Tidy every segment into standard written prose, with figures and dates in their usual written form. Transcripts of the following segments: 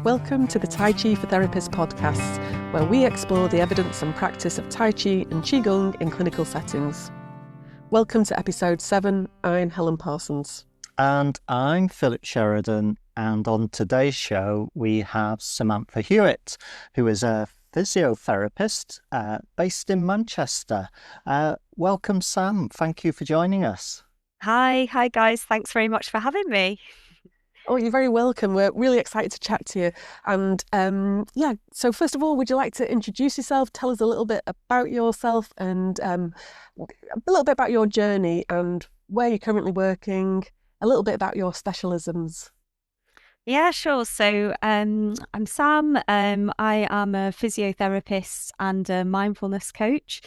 Welcome to the Tai Chi for Therapists podcast, where we explore the evidence and practice of Tai Chi and qigong in clinical settings. Welcome to episode 7. I'm Helen Parsons. And I'm Philip Sheridan, and on today's show we have Samantha Hewitt, who is a physiotherapist based in Manchester. Welcome, Sam. Thank you for joining us. Hi guys. Thanks very much for having me. Oh, you're very welcome. We're really excited to chat to you. And so first of all, would you like to introduce yourself, tell us a little bit about yourself and a little bit about your journey and where you're currently working, a little bit about your specialisms? Yeah, sure. So I'm Sam. I am a physiotherapist and a mindfulness coach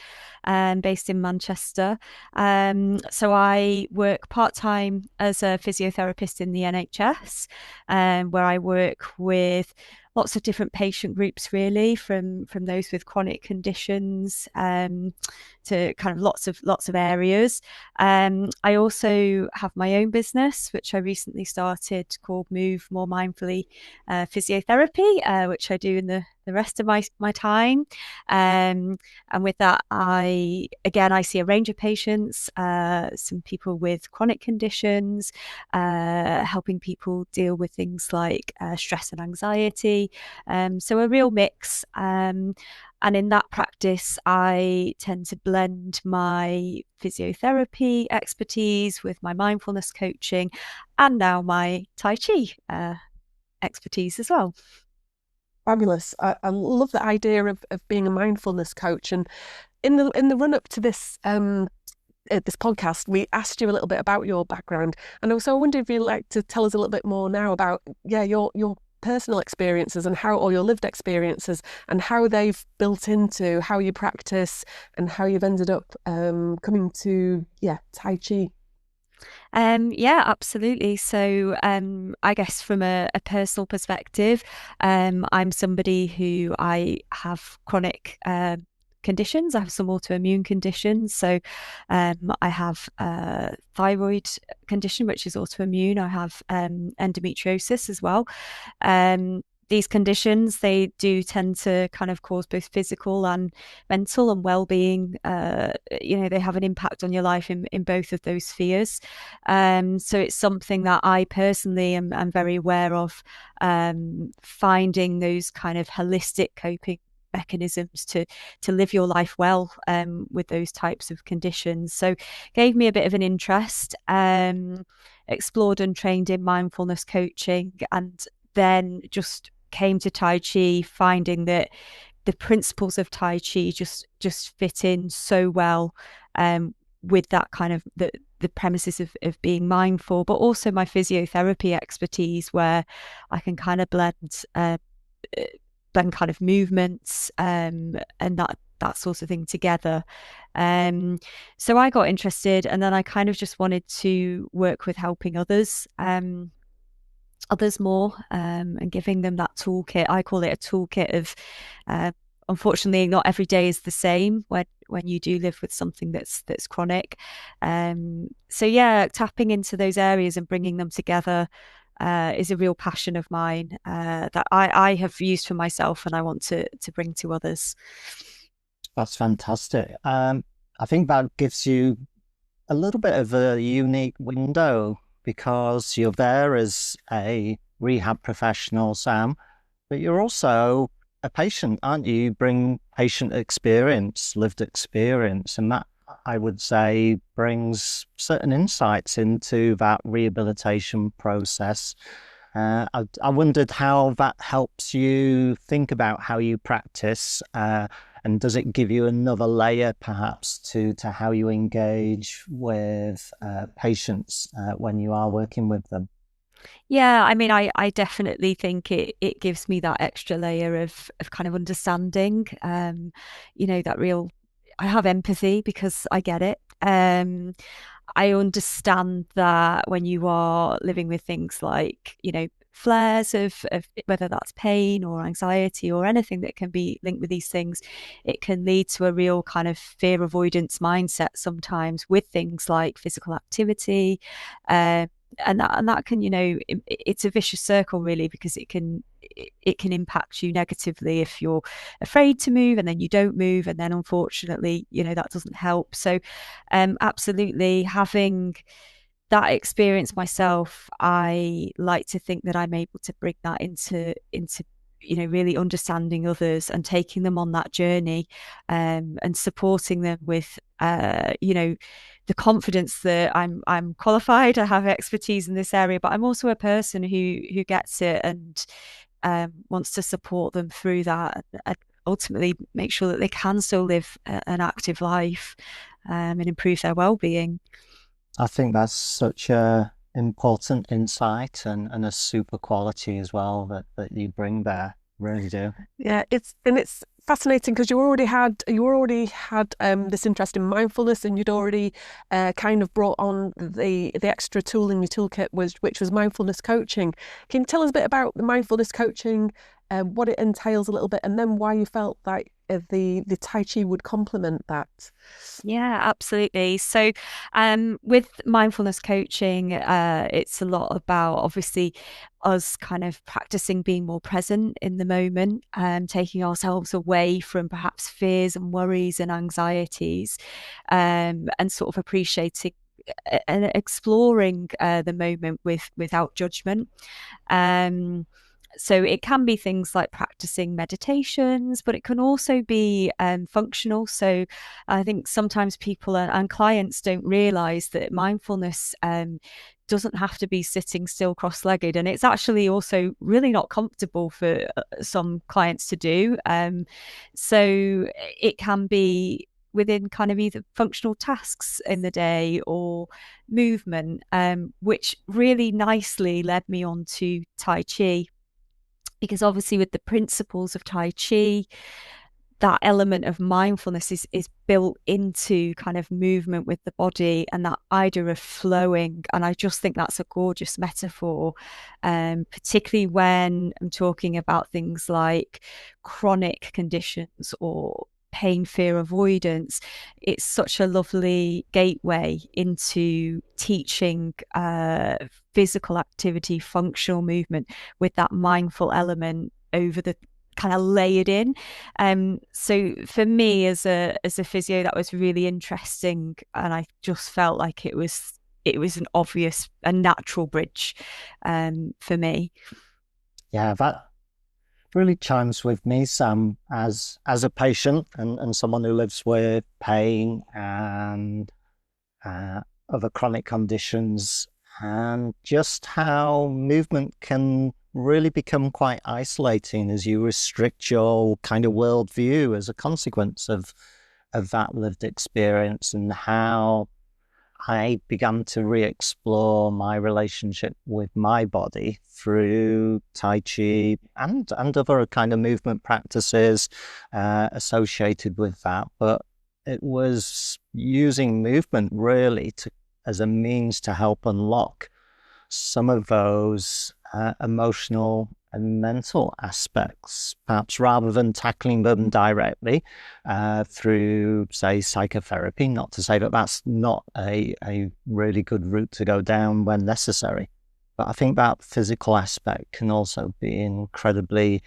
based in Manchester. So I work part-time as a physiotherapist in the NHS, where I work with lots of different patient groups, really, from those with chronic conditions to kind of lots of areas. I also have my own business, which I recently started, called More Mindfully Physiotherapy, which I do in the rest of my time. And with that, I see a range of patients, some people with chronic conditions, helping people deal with things like stress and anxiety. So a real mix. And in that practice, I tend to blend my physiotherapy expertise with my mindfulness coaching and now my Tai Chi expertise as well. Fabulous. I love the idea of being a mindfulness coach. And in the run up to this this podcast, we asked you a little bit about your background. And also I wonder if you'd like to tell us a little bit more now about your personal experiences and or your lived experiences and how they've built into how you practice and how you've ended up coming to Tai Chi. Yeah, absolutely. So I guess from a personal perspective, I'm somebody who I have chronic conditions. I have some autoimmune conditions. So I have a thyroid condition, which is autoimmune. I have endometriosis as well. These conditions, they do tend to kind of cause both physical and mental and well-being. They have an impact on your life in both of those spheres. So it's something that I personally am very aware of, finding those kind of holistic coping mechanisms to live your life well with those types of conditions. So gave me a bit of an interest, explored and trained in mindfulness coaching, and then just came to Tai Chi, finding that the principles of Tai Chi just fit in so well with that kind of the premises of being mindful, but also my physiotherapy expertise, where I can kind of blend kind of movements and that sort of thing together. So I got interested, and then I kind of just wanted to work with helping others more and giving them that toolkit. I call it a toolkit of unfortunately not every day is the same when you do live with something that's chronic. So yeah, tapping into those areas and bringing them together is a real passion of mine that I have used for myself and I want to bring to others. That's fantastic. I think that gives you a little bit of a unique window because you're there as a rehab professional, Sam, but you're also a patient, aren't you? You bring patient experience, lived experience, and that, I would say, brings certain insights into that rehabilitation process. I wondered how that helps you think about how you practice, and does it give you another layer perhaps to how you engage with patients when you are working with them? Yeah, I mean, I definitely think it gives me that extra layer of kind of understanding, that real, I have empathy because I get it. I understand that when you are living with things like, flares of whether that's pain or anxiety or anything that can be linked with these things, it can lead to a real kind of fear avoidance mindset sometimes with things like physical activity. that can, it's a vicious circle really, because it can impact you negatively if you're afraid to move and then you don't move, and then unfortunately that doesn't help. So absolutely, having that experience myself, I like to think that I'm able to bring that into really understanding others and taking them on that journey, and supporting them with the confidence that I'm qualified, I have expertise in this area, but I'm also a person who gets it and wants to support them through that, and ultimately make sure that they can still live an active life, and improve their well-being. I think that's such a important insight and a super quality as well that you bring there. Really do. Yeah, it's fascinating because you already had this interest in mindfulness, and you'd already kind of brought on the extra tool in your toolkit, which was mindfulness coaching. Can you tell us a bit about the mindfulness coaching, what it entails a little bit, and then why you felt like the Tai Chi would complement that? Yeah, absolutely. So with mindfulness coaching, it's a lot about obviously us kind of practicing being more present in the moment, and taking ourselves away from perhaps fears and worries and anxieties, and sort of appreciating and exploring the moment without judgment. So it can be things like practicing meditations, but it can also be functional. So I think sometimes people and clients don't realize that mindfulness doesn't have to be sitting still cross-legged, and it's actually also really not comfortable for some clients to do. So it can be within kind of either functional tasks in the day or movement, which really nicely led me on to Tai Chi, because obviously with the principles of Tai Chi, that element of mindfulness is built into kind of movement with the body, and that idea of flowing. And I just think that's a gorgeous metaphor, particularly when I'm talking about things like chronic conditions or pain, fear avoidance. It's such a lovely gateway into teaching physical activity, functional movement, with that mindful element over the kind of layered in. So for me as a physio, that was really interesting, and I just felt like it was a natural bridge for me. Yeah, that really chimes with me, Sam, as a patient and someone who lives with pain and other chronic conditions, and just how movement can really become quite isolating as you restrict your kind of worldview as a consequence of that lived experience, and how I began to re-explore my relationship with my body through Tai Chi and other kind of movement practices associated with that. But it was using movement really as a means to help unlock some of those emotional and mental aspects, perhaps rather than tackling them directly through, say, psychotherapy. Not to say that that's not a really good route to go down when necessary, but I think that physical aspect can also be incredibly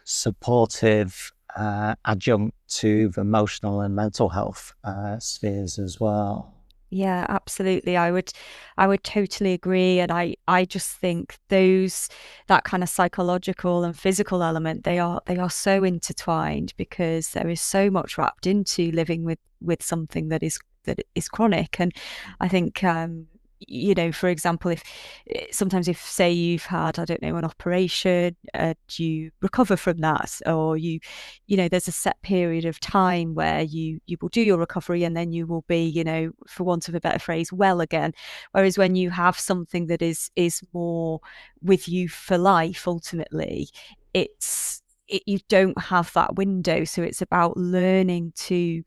supportive adjunct to the emotional and mental health spheres as well. Yeah, absolutely. I would totally agree. And I just think that kind of psychological and physical element, they are so intertwined, because there is so much wrapped into living with something that is chronic. And I think for example, if sometimes if say you've had, I don't know, an operation, you recover from that, or there's a set period of time where you will do your recovery, and then you will be, for want of a better phrase, well again. Whereas when you have something that is more with you for life, ultimately, you don't have that window. So it's about learning to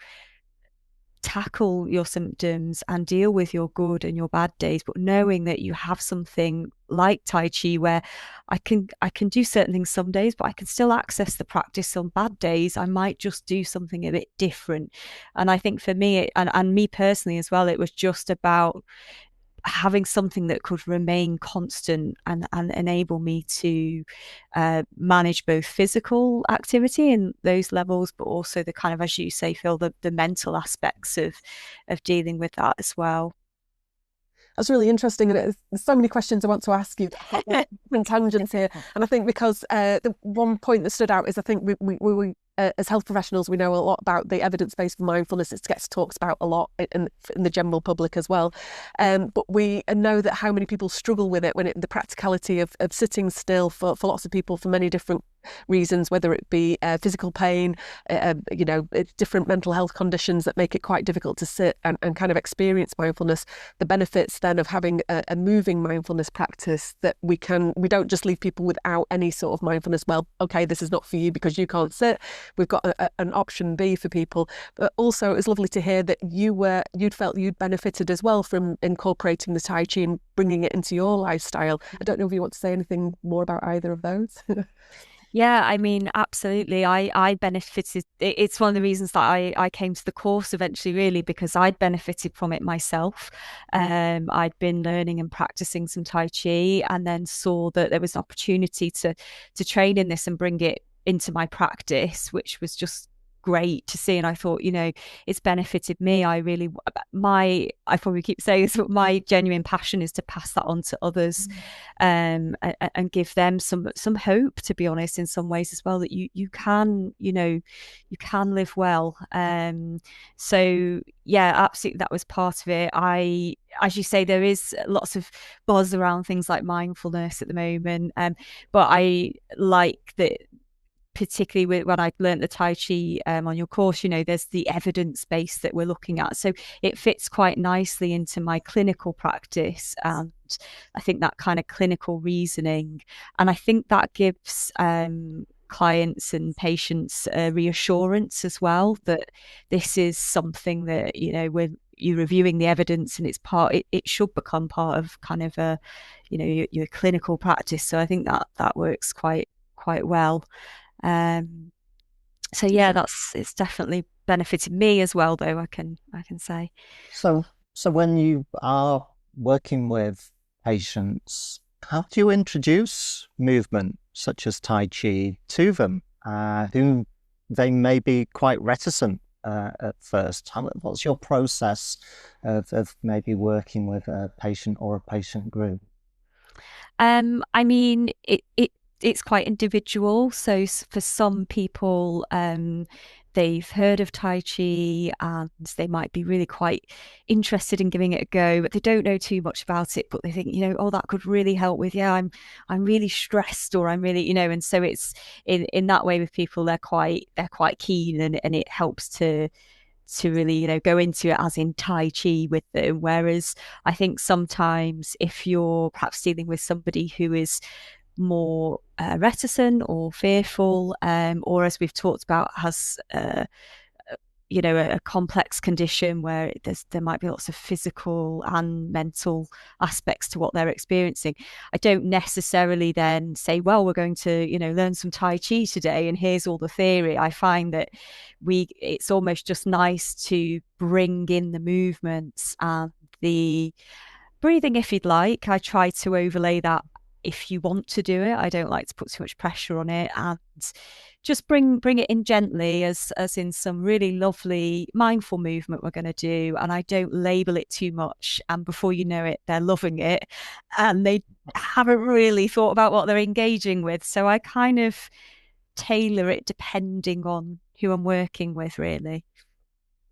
tackle your symptoms and deal with your good and your bad days, but knowing that you have something like Tai Chi where I can do certain things some days, but I can still access the practice on bad days. I might just do something a bit different. And I think for me, and me personally as well, it was just about having something that could remain constant and enable me to manage both physical activity in those levels, but also the kind of, as you say, Phil, the mental aspects of dealing with that as well. That's really interesting, and there's so many questions I want to ask you, different tangents here. And I think because the one point that stood out is I think we as health professionals, we know a lot about the evidence base for mindfulness. It gets talked about a lot in the general public as well. But we know that how many people struggle with it when the practicality of sitting still for lots of people for many different reasons, whether it be physical pain, different mental health conditions that make it quite difficult to sit and kind of experience mindfulness. The benefits then of having a moving mindfulness practice that we don't just leave people without any sort of mindfulness. Well, okay, this is not for you because you can't sit. We've got an option B for people. But also it was lovely to hear that you'd felt you'd benefited as well from incorporating the Tai Chi and bringing it into your lifestyle. I don't know if you want to say anything more about either of those. Yeah, I mean, absolutely. I benefited. It's one of the reasons that I came to the course eventually, really, because I'd benefited from it myself. I'd been learning and practicing some Tai Chi, and then saw that there was an opportunity to train in this and bring it into my practice, which was just great to see. And I thought, it's benefited me. I probably keep saying this, but my genuine passion is to pass that on to others, and give them some hope, to be honest, in some ways as well, that you can live well. So yeah, absolutely, that was part of it. As you say, there is lots of buzz around things like mindfulness at the moment, but I like that. Particularly when I learned the Tai Chi on your course, there's the evidence base that we're looking at. So it fits quite nicely into my clinical practice. And I think that kind of clinical reasoning, and I think that gives clients and patients reassurance as well, that this is something that, when you're reviewing the evidence and it should become part of kind of your clinical practice. So I think that works quite well. So yeah, it's definitely benefited me as well, though, I can say. So when you are working with patients, how do you introduce movement such as Tai Chi to them, who they may be quite reticent at first? What's your process of maybe working with a patient or a patient group? I mean, it's quite individual. So for some people, they've heard of Tai Chi and they might be really quite interested in giving it a go, but they don't know too much about it. But they think, oh, that could really help with, I'm really stressed, or I'm really, and so it's in that way with people, they're quite keen, and it helps to really, go into it as in Tai Chi with them. Whereas I think sometimes if you're perhaps dealing with somebody who is more reticent or fearful, or, as we've talked about, has a complex condition where there might be lots of physical and mental aspects to what they're experiencing, I don't necessarily then say, well, we're going to learn some Tai Chi today and here's all the theory. I find that it's almost just nice to bring in the movements and the breathing, if you'd like. I try to overlay that if you want to do it. I don't like to put too much pressure on it, and just bring it in gently, as in some really lovely mindful movement we're going to do, and I don't label it too much, and before you know it, they're loving it and they haven't really thought about what they're engaging with. So I kind of tailor it depending on who I'm working with, really.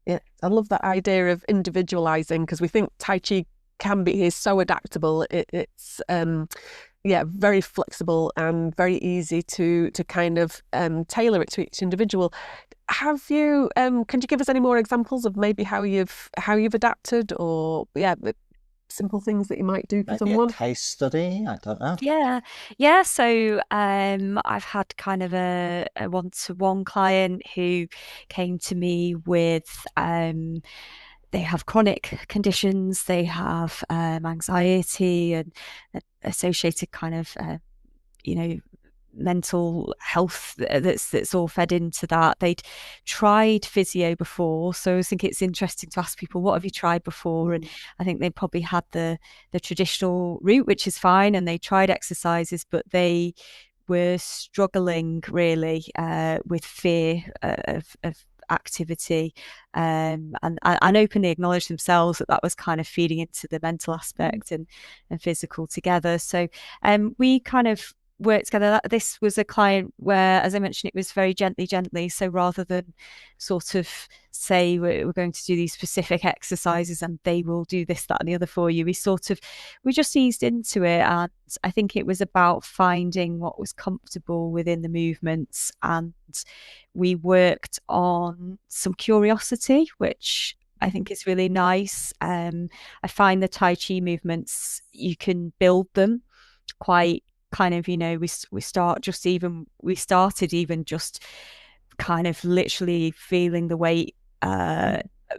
Yeah, I love that idea of individualizing, because we think Tai Chi is so adaptable. It's very flexible and very easy to kind of tailor it to each individual. Have you can you give us any more examples of maybe how you've adapted, or simple things that you might do for Maybe someone? a case study, I don't know. Yeah. So I've had kind of a one-to-one client who came to me with they have chronic conditions, they have anxiety and associated kind of mental health that's all fed into that. They'd tried physio before, so I think it's interesting to ask people, what have you tried before? And I think they probably had the traditional route, which is fine, and they tried exercises, but they were struggling really with fear of activity, and openly acknowledged themselves that was kind of feeding into the mental aspect and physical together. So we kind of worked together. This was a client where, as I mentioned, it was very gently. So rather than sort of say we're going to do these specific exercises and they will do this, that, and the other for you, we just eased into it. And I think it was about finding what was comfortable within the movements. And we worked on some curiosity, which I think is really nice. I find the Tai Chi movements, you can build them quite kind of, we started even just kind of literally feeling the weight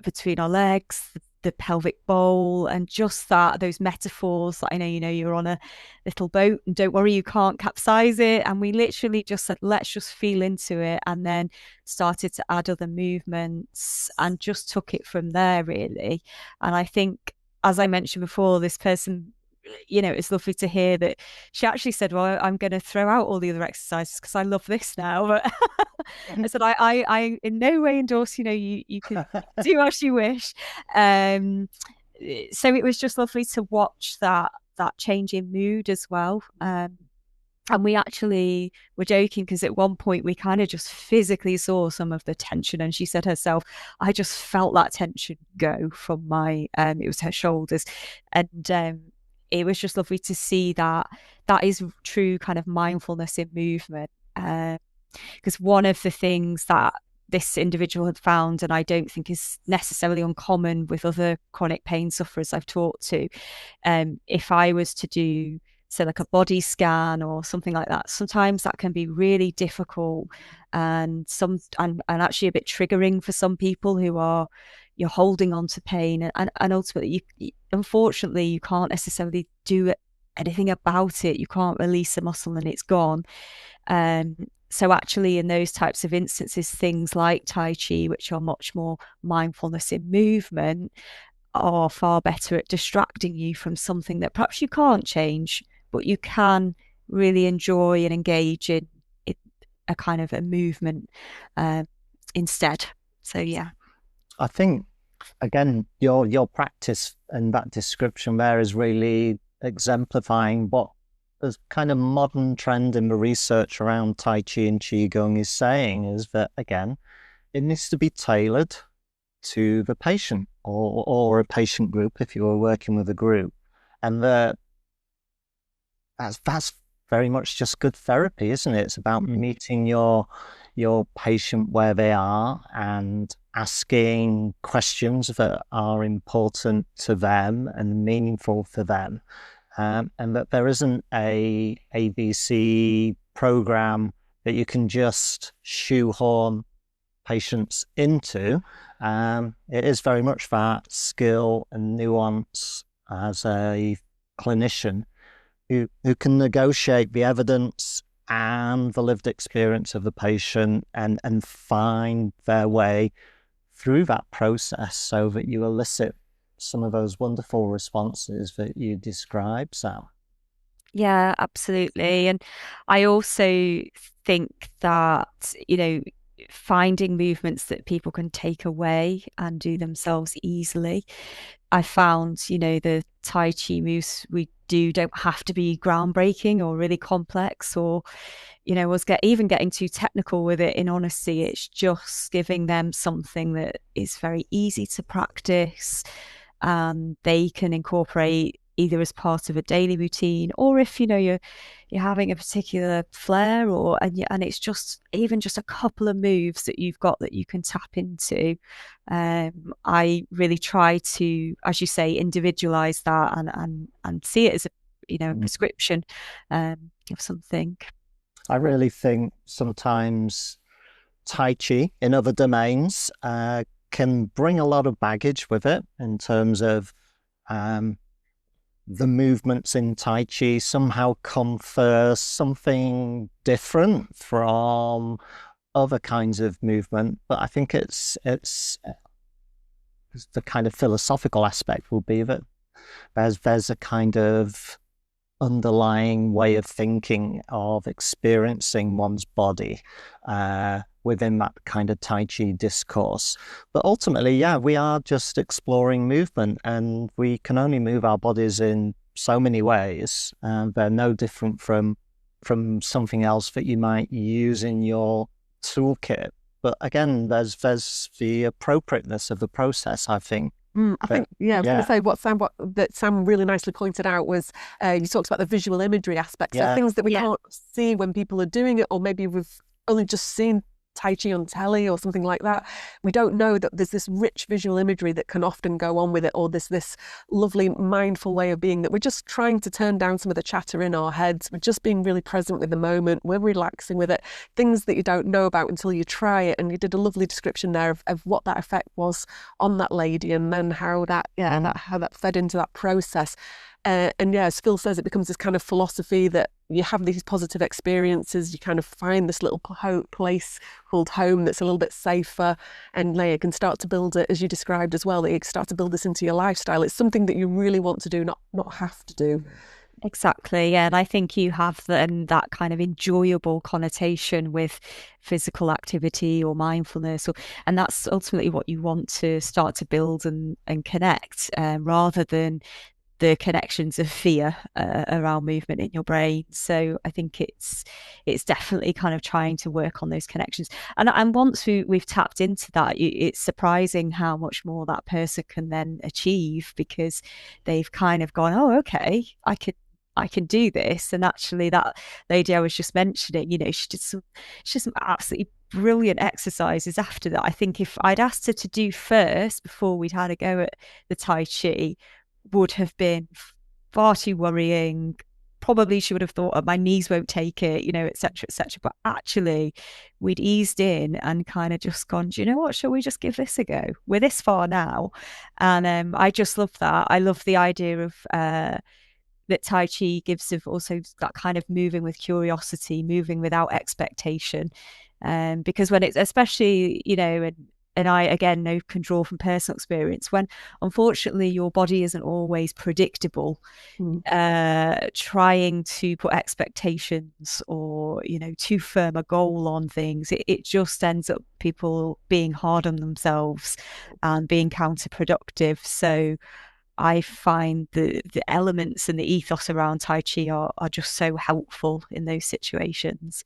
between our legs, the pelvic bowl, and just those metaphors. I know, you're on a little boat and don't worry, you can't capsize it. And we literally just said, let's just feel into it, and then started to add other movements and just took it from there, really. And I think, as I mentioned before, this person, it's lovely to hear that she actually said, well, I'm going to throw out all the other exercises because I love this now. But I said, I in no way endorse, you can do as you wish. So it was just lovely to watch that change in mood as well. And we actually were joking because at one point we kind of just physically saw some of the tension. And she said herself, I just felt that tension go from it was her shoulders. And it was just lovely to see that is true kind of mindfulness in movement. Because one of the things that this individual had found, and I don't think is necessarily uncommon with other chronic pain sufferers I've talked to, if I was to do, say, like a body scan or something like that, sometimes that can be really difficult and actually a bit triggering for some people who you're holding on to pain, and ultimately unfortunately you can't necessarily do anything about it. You can't release a muscle and it's gone. So actually in those types of instances, things like Tai Chi, which are much more mindfulness in movement, are far better at distracting you from something that perhaps you can't change, but you can really enjoy and engage in a kind of a movement instead. So yeah. I think, again, your practice and that description there is really exemplifying what the kind of modern trend in the research around Tai Chi and qigong is saying, is that, again, it needs to be tailored to the patient or a patient group if you were working with a group. And that's very much just good therapy, isn't it? It's about meeting your patient where they are and asking questions that are important to them and meaningful for them. And that there isn't a ABC program that you can just shoehorn patients into. It is very much that skill and nuance as a clinician who can negotiate the evidence and the lived experience of the patient and find their way through that process so that you elicit some of those wonderful responses that you described, Sam. Yeah, absolutely. And I also think that, finding movements that people can take away and do themselves easily. I found, the Tai Chi moves we do don't have to be groundbreaking or really complex or, even getting too technical with it. In honesty, it's just giving them something that is very easy to practice. They can incorporate either as part of a daily routine, or if you're having a particular flare, and it's just even just a couple of moves that you've got that you can tap into. I really try to, as you say, individualize that and see it as a prescription of something. I really think sometimes Tai Chi in other domains can bring a lot of baggage with it in terms of the movements in Tai Chi somehow confer something different from other kinds of movement. But I think it's the kind of philosophical aspect will be that there's a kind of underlying way of thinking, of experiencing one's body within that kind of Tai Chi discourse. But ultimately, yeah, we are just exploring movement, and we can only move our bodies in so many ways. They're no different from something else that you might use in your toolkit. But again, there's the appropriateness of the process, I think. I think, I was going to say what Sam really nicely pointed out was you talked about the visual imagery aspect. So things that we can't see when people are doing it, or maybe we've only just seen Tai Chi on telly or something like that. We don't know that there's this rich visual imagery that can often go on with it, or this lovely mindful way of being, that we're just trying to turn down some of the chatter in our heads. We're just being really present with the moment. We're relaxing with it. Things that you don't know about until you try it. And you did a lovely description there of what that effect was on that lady, and then how that fed into that process. And as Phil says, it becomes this kind of philosophy that you have these positive experiences, you kind of find this little place called home that's a little bit safer, and you can start to build it, as you described as well, that you start to build this into your lifestyle. It's something that you really want to do, not have to do. Exactly, yeah. And I think you have that kind of enjoyable connotation with physical activity or mindfulness, and that's ultimately what you want to start to build and connect, rather than the connections of fear around movement in your brain. So I think it's definitely kind of trying to work on those connections. And once we've tapped into that, it's surprising how much more that person can then achieve, because they've kind of gone, oh, okay, I can do this. And actually, that lady I was just mentioning, she did some absolutely brilliant exercises after that. I think if I'd asked her to do first before we'd had a go at the Tai Chi, would have been far too worrying. Probably she would have thought, oh, my knees won't take it, etc., etc. But actually, we'd eased in and kind of just gone, do you know what? Shall we just give this a go? We're this far now. And I just love that. I love the idea of that Tai Chi gives of also that kind of moving with curiosity, moving without expectation. Because when it's especially, and I, again, can draw from personal experience, when unfortunately your body isn't always predictable, trying to put expectations or, too firm a goal on things, it just ends up people being hard on themselves and being counterproductive. So I find the elements and the ethos around Tai Chi are just so helpful in those situations.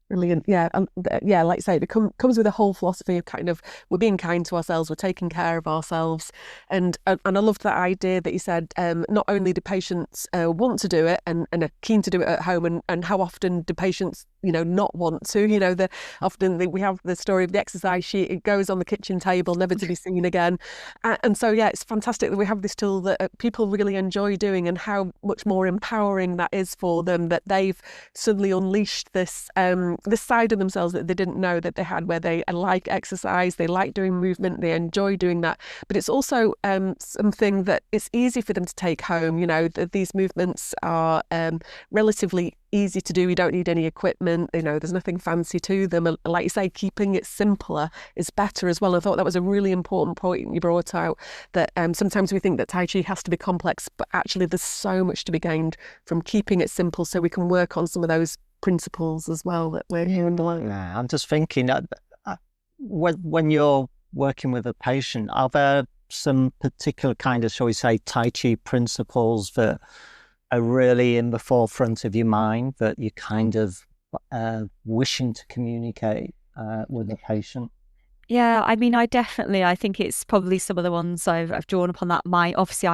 Brilliant. Like you say, it comes with a whole philosophy of kind of, we're being kind to ourselves, we're taking care of ourselves. And I love that idea that you said, not only do patients want to do it and are keen to do it at home, and how often do patients, not want to, often we have the story of the exercise sheet, it goes on the kitchen table, never to be seen again. And so, it's fantastic that we have this tool that people really enjoy doing, and how much more empowering that is for them, that they've suddenly unleashed this side of themselves that they didn't know that they had, where they like exercise, they like doing movement, they enjoy doing that. But it's also something that it's easy for them to take home. These movements are relatively easy to do. You don't need any equipment. There's nothing fancy to them. And like you say, keeping it simpler is better as well. I thought that was a really important point you brought out, that sometimes we think that Tai Chi has to be complex, but actually there's so much to be gained from keeping it simple, so we can work on some of those principles as well that we're here underlying. Yeah, I'm just thinking when you're working with a patient, are there some particular kind of, shall we say, Tai Chi principles that are really in the forefront of your mind, that you're kind of wishing to communicate with the patient? Yeah, I mean, I think it's probably some of the ones I've drawn upon that. Obviously,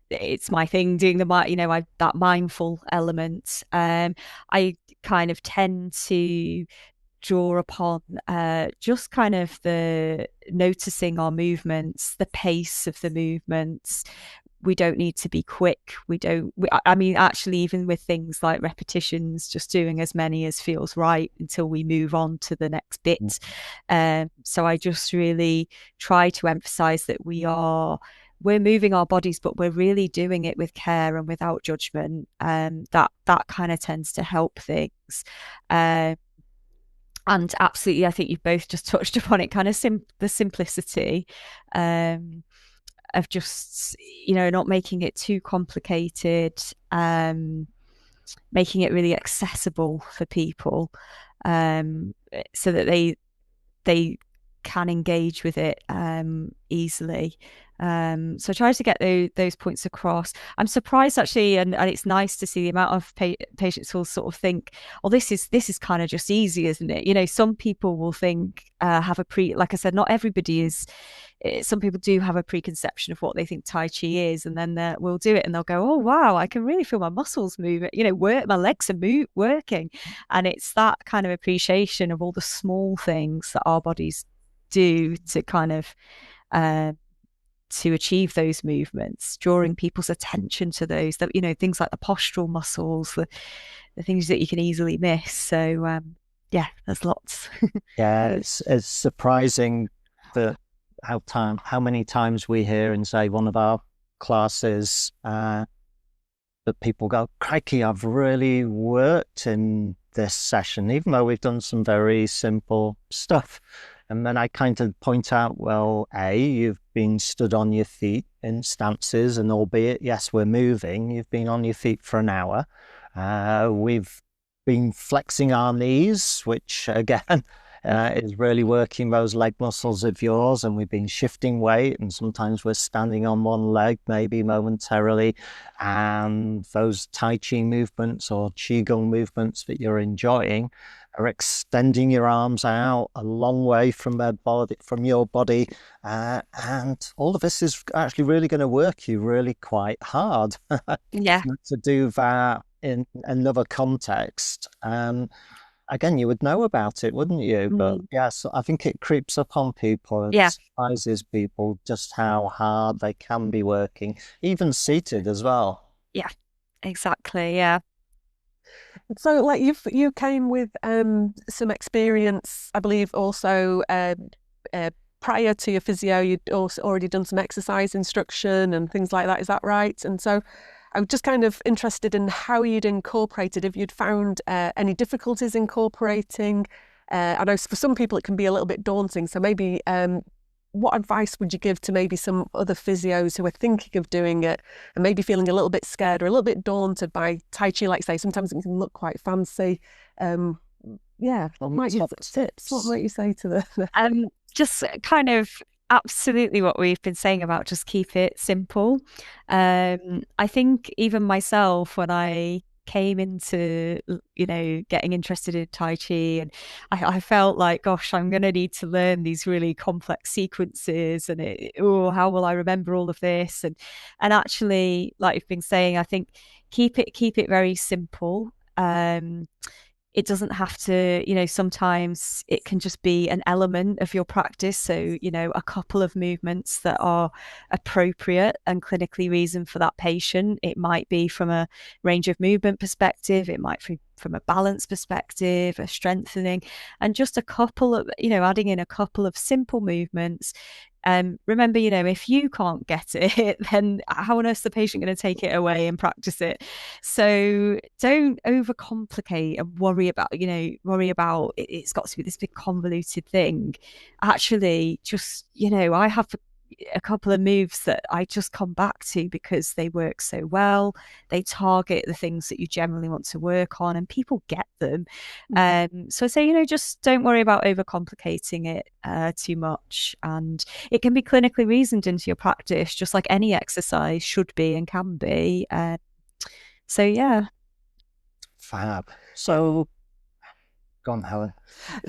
it's my thing doing that mindful element. I kind of tend to draw upon just kind of the noticing our movements, the pace of the movements. We don't need to be quick. I mean, actually, even with things like repetitions, just doing as many as feels right until we move on to the next bit. So I just really try to emphasize that we are we're moving our bodies, but we're really doing it with care and without judgment. That kind of tends to help things. And absolutely, I think you've both just touched upon it, kind of the simplicity of just, not making it too complicated, making it really accessible for people, so that they can engage with it easily. So I try to get those points across. I'm surprised actually, and it's nice to see the amount of patients who will sort of think, "Oh, this is kind of just easy, isn't it?" Some people will think, like I said, not everybody is. Some people do have a preconception of what they think Tai Chi is, and then we'll do it, and they'll go, "Oh wow, I can really feel my muscles moving. My legs are working," and it's that kind of appreciation of all the small things that our bodies do to kind of to achieve those movements, drawing people's attention to those, that things like the postural muscles, the things that you can easily miss. So yeah, there's lots. Yeah, it's surprising that how many times we hear in, say, one of our classes that people go, "Crikey, I've really worked in this session," even though we've done some very simple stuff. And then I kind of point out, well, you've been stood on your feet in stances, and albeit, yes, we're moving, you've been on your feet for an hour. We've been flexing our knees, which again is really working those leg muscles of yours, and we've been shifting weight, and sometimes we're standing on one leg, maybe momentarily, and those Tai Chi movements or qigong movements that you're enjoying are extending your arms out a long way from your body, and all of this is actually really going to work you really quite hard. Yeah. To do that in another context, again, you would know about it, wouldn't you? But yes, I think it creeps up on people. It surprises people just how hard they can be working, even seated as well. Yeah, exactly. Yeah. So, like you came with some experience, I believe, also prior to your physio, you'd also already done some exercise instruction and things like that. Is that right? And so, I'm just kind of interested in how you'd incorporated, if you'd found any difficulties incorporating. I know for some people it can be a little bit daunting. So maybe what advice would you give to maybe some other physios who are thinking of doing it and maybe feeling a little bit scared or a little bit daunted by Tai Chi? Like say, sometimes it can look quite fancy. What might you tips? What might you say to the? Just kind of absolutely what we've been saying about just keep it simple. I think even myself, when I came into getting interested in Tai Chi, and I felt like, gosh, I'm going to need to learn these really complex sequences, and how will I remember all of this? And actually, like you've been saying, I think keep it very simple. It doesn't have to, sometimes it can just be an element of your practice. So, a couple of movements that are appropriate and clinically reasoned for that patient. It might be from a range of movement perspective. It might be from a balance perspective, a strengthening, and just a couple of, adding in a couple of simple movements. Remember, if you can't get it, then how on earth is the patient going to take it away and practice it? So don't overcomplicate and worry about it's got to be this big convoluted thing. Actually, just, I have a couple of moves that I just come back to because they work so well. They target the things that you generally want to work on, and people get them. So I say, just don't worry about overcomplicating it too much, and it can be clinically reasoned into your practice, just like any exercise should be and can be. So yeah. Fab. So go on, Helen.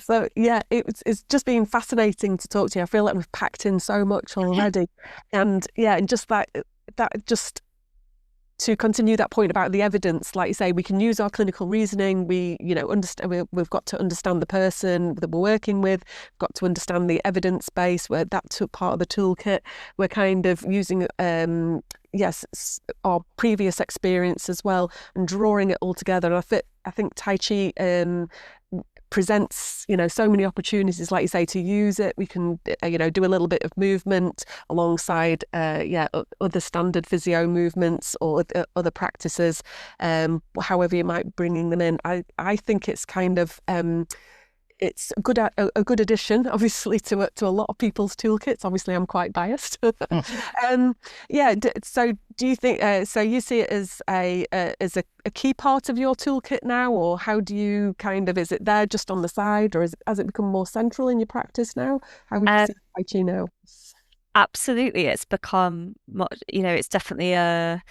So yeah, it's just been fascinating to talk to you. I feel like we've packed in so much already, and just that just to continue that point about the evidence, like you say, we can use our clinical reasoning. We understand. We've got to understand the person that we're working with. We've got to understand the evidence base. Where that's part of the toolkit. We're kind of using our previous experience as well and drawing it all together. And I think Tai Chi presents, so many opportunities, like you say, to use it. We can, do a little bit of movement alongside, other standard physio movements or other practices, however you might be bringing them in. I think it's kind of, it's a good addition, obviously, to a lot of people's toolkits. Obviously, I'm quite biased. So do you think? So you see it as a key part of your toolkit now, or how do you is it there just on the side, or has it become more central in your practice now? How would you see Tai Chi now? Absolutely, it's become, it's definitely a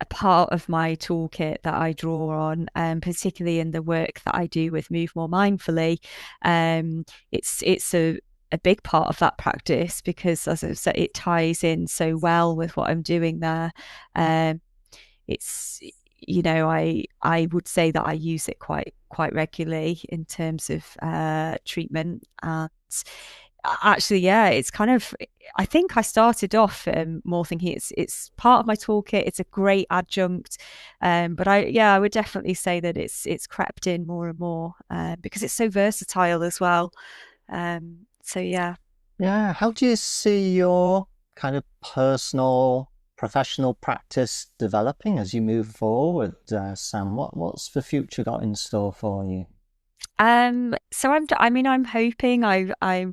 part of my toolkit that I draw on, particularly in the work that I do with Move More Mindfully. It's a big part of that practice because, as I said, it ties in so well with what I'm doing there. It's I would say that I use it quite regularly in terms of treatment. And actually, it's kind of, I think I started off more thinking it's part of my toolkit. It's a great adjunct, but I would definitely say that it's crept in more and more because it's so versatile as well. How do you see your kind of personal professional practice developing as you move forward, Sam? What's the future got in store for you? So I'm hoping I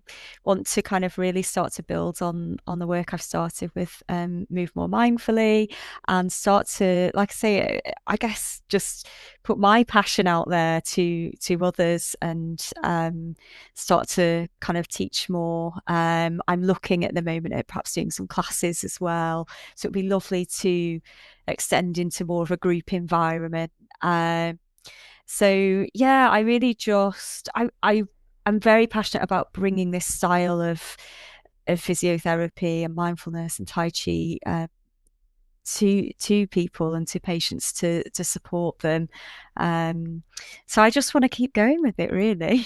want to kind of really start to build on the work I've started with Move More Mindfully, and start to, like I say, I guess just put my passion out there to others, and start to kind of teach more. I'm looking at the moment at perhaps doing some classes as well, so it'd be lovely to extend into more of a group environment. So I really I'm very passionate about bringing this style of physiotherapy and mindfulness and Tai Chi to people and to patients to support them. So I just want to keep going with it, really.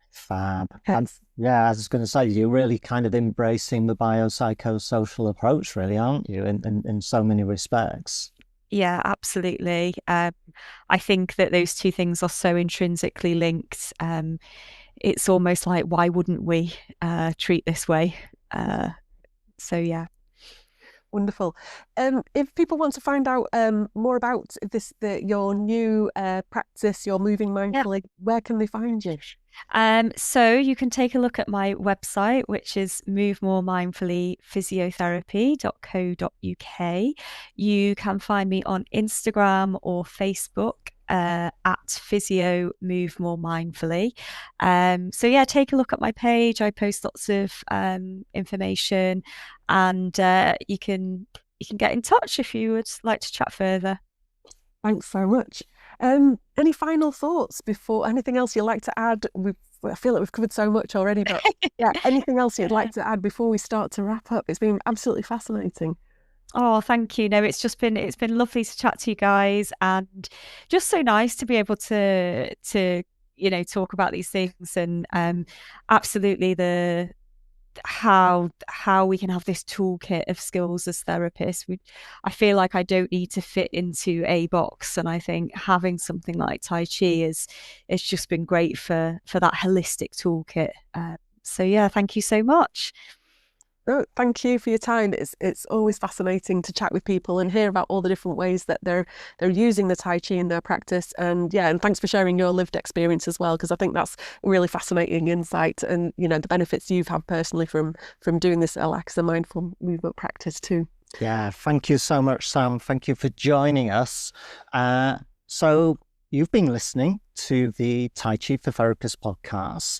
Fab. And I was going to say, you're really kind of embracing the biopsychosocial approach, really, aren't you, in so many respects? Yeah, absolutely. I think that those two things are so intrinsically linked. It's almost like, why wouldn't we treat this way? Wonderful. If people want to find out more about your new practice, your moving mindfully, where can they find you? So you can take a look at my website, which is movemoremindfullyphysiotherapy.co.uk. You can find me on Instagram or Facebook at Physio Move More Mindfully. Take a look at my page. I post lots of information, and you can get in touch if you would like to chat further. Thanks so much. Any final thoughts before, anything else you'd like to add? I feel like we've covered so much already, but anything else you'd like to add before we start to wrap up? It's been absolutely fascinating. Oh, thank you. No, it's been lovely to chat to you guys, and just so nice to be able to talk about these things, and absolutely how we can have this toolkit of skills as therapists. I feel like I don't need to fit into a box, and I think having something like Tai Chi it's just been great for that holistic toolkit. Thank you so much. Oh, thank you for your time. It's always fascinating to chat with people and hear about all the different ways that they're using the Tai Chi in their practice. And thanks for sharing your lived experience as well, because I think that's a really fascinating insight, and the benefits you've had personally from doing this Alexa mindful movement practice too. Yeah, thank you so much, Sam. Thank you for joining us. You've been listening to the Tai Chi for Therapists podcast.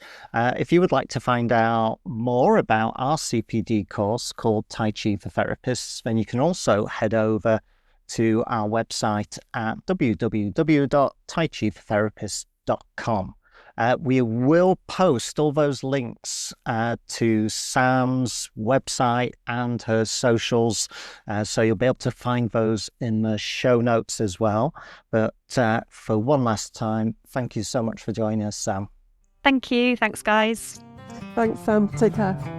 If you would like to find out more about our CPD course called Tai Chi for Therapists, then you can also head over to our website at www.taichifortherapists.com. We will post all those links to Sam's website and her socials, so you'll be able to find those in the show notes as well. But for one last time, thank you so much for joining us, Sam. Thank you. Thanks, guys. Thanks, Sam. Take care.